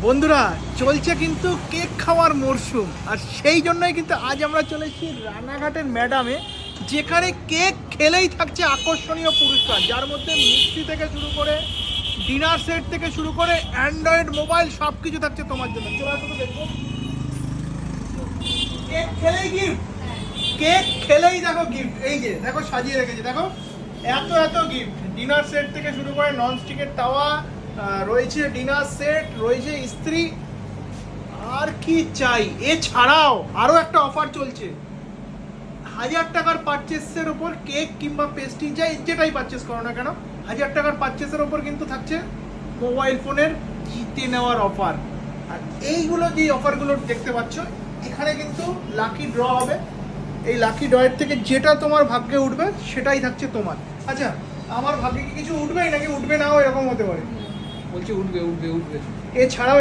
বন্ধুরা চলছে কিন্তু কেক খাওয়ার মরশুম, আর সেই জন্যই কিন্তু আজ আমরা চলেছি রানাঘাটের ম্যাডামে, যেখানে কেক খেলেই থাকছে আকর্ষণীয় পুরস্কার, যার মধ্যে মিষ্টি থেকে শুরু করে ডিনার সেট থেকে শুরু করে অ্যান্ড্রয়েড মোবাইল সব কিছু থাকছে তোমার জন্য। চলো আসো তো দেখো, কেক খেলেই গিফট, কেক খেলেই দেখো গিফট। এই যে দেখো সাজিয়ে রেখেছে, দেখো এত এত গিফট, ডিনার সেট থেকে শুরু করে নন স্টিকের তাওয়া রয়েছে, ডিনার সেট রয়েছে, ইস্ত্রি, আর কি চাই। এছাড়াও আরও একটা অফার চলছে, 1000 টাকার পারচেসের ওপর কেক কিংবা পেস্ট্রি যেটাই পারচেস করো না কেন, 1000 টাকার পারচেসের ওপর কিন্তু থাকছে মোবাইল ফোনের জিতে নেওয়ার অফার। আর এইগুলো যে অফারগুলো দেখতে পাচ্ছ, এখানে কিন্তু লাকি ড্র হবে, এই লাকি ড্রয়ের থেকে যেটা তোমার ভাগ্যে উঠবে সেটাই থাকছে তোমার। আচ্ছা, আমার ভাগ্যে কি কিছু উঠবেই নাকি উঠবে নাও এরকম হতে পারে? বলছি উঠবে উঠবে উঠবে। এছাড়াও